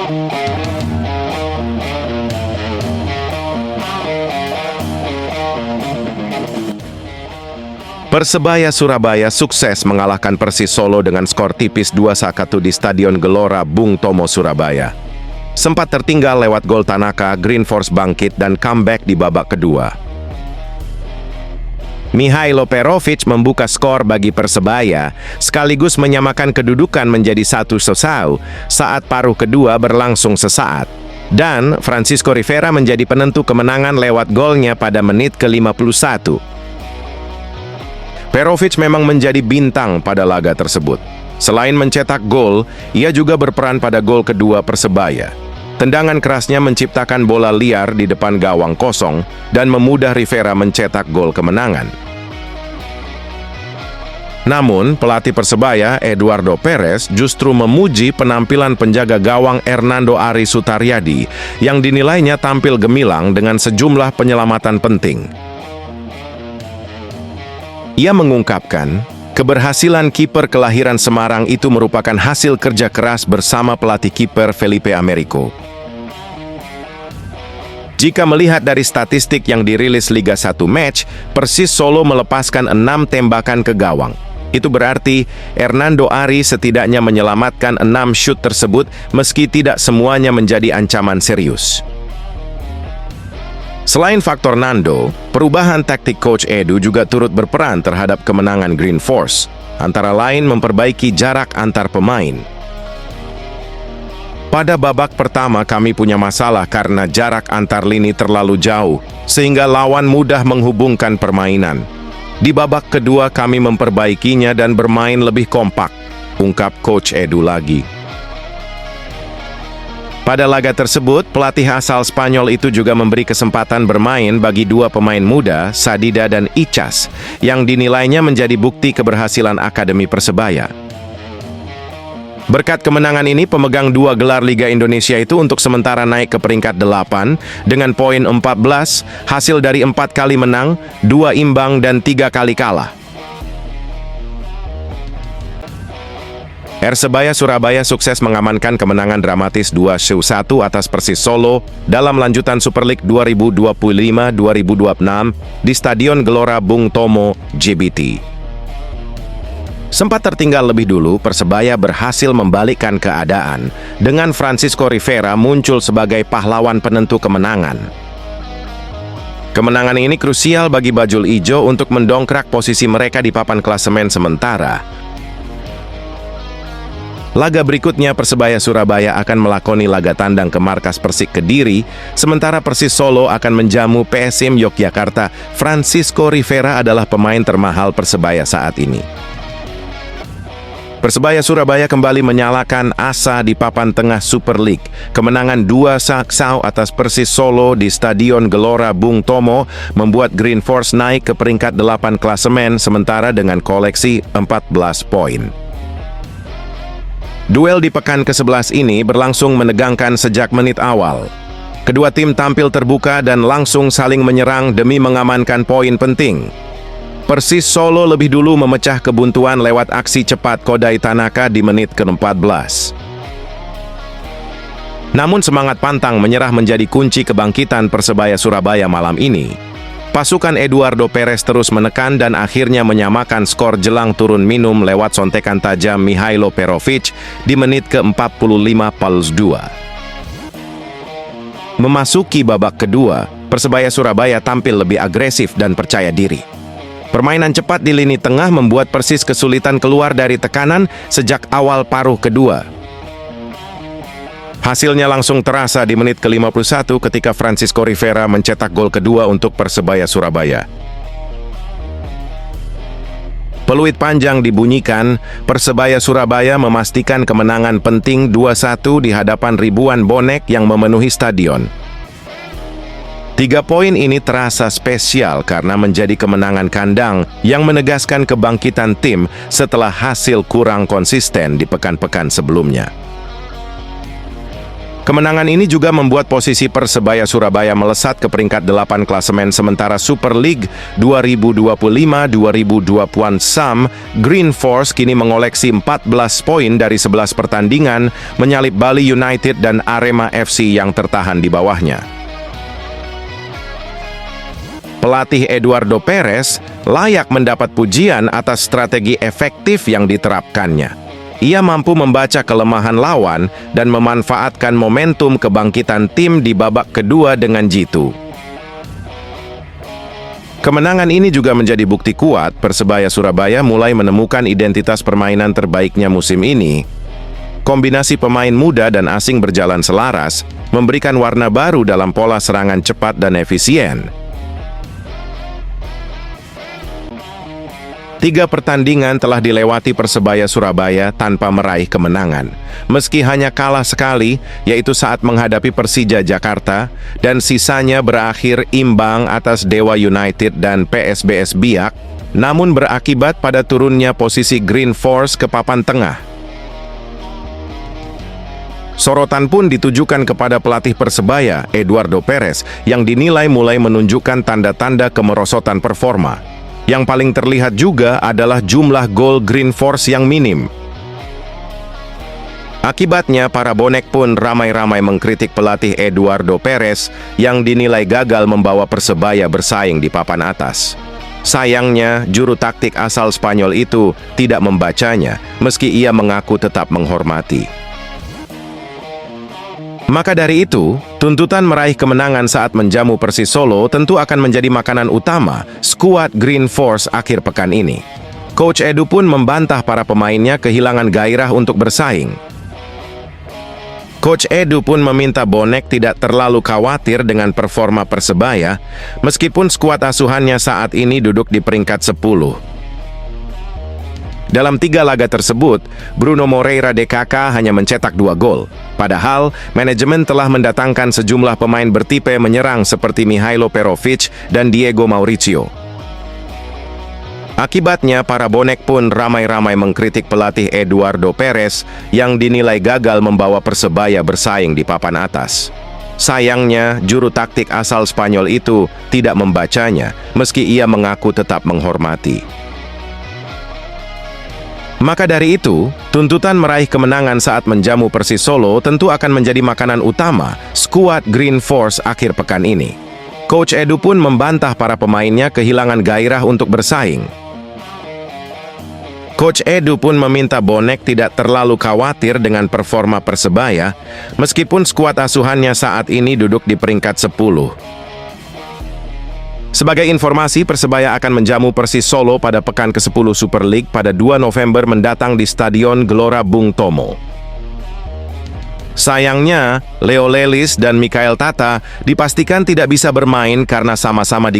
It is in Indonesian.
Persebaya Surabaya sukses mengalahkan Persis Solo dengan skor tipis 2-1 di Stadion Gelora Bung Tomo, Surabaya. Sempat tertinggal lewat gol Tanaka, Green Force bangkit dan comeback di babak kedua. Mihailo Perovic membuka skor bagi Persebaya, sekaligus menyamakan kedudukan menjadi 1-1 saat paruh kedua berlangsung sesaat. Dan Francisco Rivera menjadi penentu kemenangan lewat golnya pada menit ke-51. Perovic memang menjadi bintang pada laga tersebut. Selain mencetak gol, ia juga berperan pada gol kedua Persebaya. Tendangan kerasnya menciptakan bola liar di depan gawang kosong dan memudah Rivera mencetak gol kemenangan. Namun, pelatih Persebaya, Eduardo Perez, justru memuji penampilan penjaga gawang Hernando Ari Sutaryadi yang dinilainya tampil gemilang dengan sejumlah penyelamatan penting. Ia mengungkapkan, keberhasilan kiper kelahiran Semarang itu merupakan hasil kerja keras bersama pelatih kiper Felipe Americo. Jika melihat dari statistik yang dirilis Liga 1 match, Persis Solo melepaskan 6 tembakan ke gawang. Itu berarti Hernando Ari setidaknya menyelamatkan 6 shoot tersebut meski tidak semuanya menjadi ancaman serius. Selain faktor Nando, perubahan taktik Coach Edu juga turut berperan terhadap kemenangan Green Force, antara lain memperbaiki jarak antar pemain. Pada babak pertama kami punya masalah karena jarak antar lini terlalu jauh, sehingga lawan mudah menghubungkan permainan. Di babak kedua kami memperbaikinya dan bermain lebih kompak, ungkap Coach Edu lagi. Pada laga tersebut, pelatih asal Spanyol itu juga memberi kesempatan bermain bagi dua pemain muda, Sadida dan Icas, yang dinilainya menjadi bukti keberhasilan Akademi Persebaya. Berkat kemenangan ini, pemegang 2 gelar Liga Indonesia itu untuk sementara naik ke peringkat 8 dengan poin 14, hasil dari 4 kali menang, 2 imbang dan 3 kali kalah. Persebaya Surabaya sukses mengamankan kemenangan dramatis 2-1 atas Persis Solo dalam lanjutan Super League 2025-2026 di Stadion Gelora Bung Tomo, JBT. Sempat tertinggal lebih dulu, Persebaya berhasil membalikkan keadaan dengan Francisco Rivera muncul sebagai pahlawan penentu kemenangan. Kemenangan ini krusial bagi Bajul Ijo untuk mendongkrak posisi mereka di papan klasemen sementara. Laga berikutnya Persebaya Surabaya akan melakoni laga tandang ke markas Persik Kediri, sementara Persis Solo akan menjamu PSM Yogyakarta. Francisco Rivera adalah pemain termahal Persebaya saat ini. Persebaya Surabaya kembali menyalakan asa di papan tengah Super League. Kemenangan 2-1 atas Persis Solo di Stadion Gelora Bung Tomo membuat Green Force naik ke peringkat 8 klasemen sementara dengan koleksi 14 poin. Duel di pekan ke-11 ini berlangsung menegangkan sejak menit awal. Kedua tim tampil terbuka dan langsung saling menyerang demi mengamankan poin penting. Persis Solo lebih dulu memecah kebuntuan lewat aksi cepat Kodai Tanaka di menit ke-14. Namun semangat pantang menyerah menjadi kunci kebangkitan Persebaya Surabaya malam ini. Pasukan Eduardo Perez terus menekan dan akhirnya menyamakan skor jelang turun minum lewat sontekan tajam Mihailo Perovic di menit ke-45+2. Memasuki babak kedua, Persebaya Surabaya tampil lebih agresif dan percaya diri. Permainan cepat di lini tengah membuat Persis kesulitan keluar dari tekanan sejak awal paruh kedua. Hasilnya langsung terasa di menit ke-51 ketika Francisco Rivera mencetak gol kedua untuk Persebaya Surabaya. Peluit panjang dibunyikan, Persebaya Surabaya memastikan kemenangan penting 2-1 di hadapan ribuan bonek yang memenuhi stadion. 3 poin ini terasa spesial karena menjadi kemenangan kandang yang menegaskan kebangkitan tim setelah hasil kurang konsisten di pekan-pekan sebelumnya. Kemenangan ini juga membuat posisi Persebaya Surabaya melesat ke peringkat 8 klasemen sementara Super League 2025-2020 SAM. Green Force kini mengoleksi 14 poin dari 11 pertandingan, menyalip Bali United dan Arema FC yang tertahan di bawahnya. Pelatih Eduardo Perez layak mendapat pujian atas strategi efektif yang diterapkannya. Ia mampu membaca kelemahan lawan dan memanfaatkan momentum kebangkitan tim di babak kedua dengan jitu. Kemenangan ini juga menjadi bukti kuat Persebaya Surabaya mulai menemukan identitas permainan terbaiknya musim ini. Kombinasi pemain muda dan asing berjalan selaras, memberikan warna baru dalam pola serangan cepat dan efisien. 3 pertandingan telah dilewati Persebaya Surabaya tanpa meraih kemenangan. Meski hanya kalah sekali, yaitu saat menghadapi Persija Jakarta, dan sisanya berakhir imbang atas Dewa United dan PSBS Biak, namun berakibat pada turunnya posisi Green Force ke papan tengah. Sorotan pun ditujukan kepada pelatih Persebaya, Eduardo Perez, yang dinilai mulai menunjukkan tanda-tanda kemerosotan performa. Yang paling terlihat juga adalah jumlah gol Green Force yang minim. Akibatnya, para bonek pun ramai-ramai mengkritik pelatih Eduardo Perez yang dinilai gagal membawa Persebaya bersaing di papan atas. Sayangnya, juru taktik asal Spanyol itu tidak membacanya, meski ia mengaku tetap menghormati. Maka dari itu, tuntutan meraih kemenangan saat menjamu Persis Solo tentu akan menjadi makanan utama skuad Green Force akhir pekan ini. Coach Edu pun membantah para pemainnya kehilangan gairah untuk bersaing. Coach Edu pun meminta bonek tidak terlalu khawatir dengan performa Persebaya, meskipun skuad asuhannya saat ini duduk di peringkat 10. Dalam 3 laga tersebut, Bruno Moreira DKK hanya mencetak 2 gol. Padahal, manajemen telah mendatangkan sejumlah pemain bertipe menyerang seperti Mihailo Perovic dan Diego Mauricio. Akibatnya, para bonek pun ramai-ramai mengkritik pelatih Eduardo Perez yang dinilai gagal membawa Persebaya bersaing di papan atas. Sayangnya, juru taktik asal Spanyol itu tidak membacanya, meski ia mengaku tetap menghormati. Maka dari itu, tuntutan meraih kemenangan saat menjamu Persis Solo tentu akan menjadi makanan utama skuad Green Force akhir pekan ini. Coach Edu pun membantah para pemainnya kehilangan gairah untuk bersaing. Coach Edu pun meminta bonek tidak terlalu khawatir dengan performa Persebaya, meskipun skuad asuhannya saat ini duduk di peringkat 10. Sebagai informasi, Persebaya akan menjamu Persis Solo pada pekan ke-10 Super League pada 2 November mendatang di Stadion Gelora Bung Tomo. Sayangnya, Leo Lelis dan Mikael Tata dipastikan tidak bisa bermain karena sama-sama di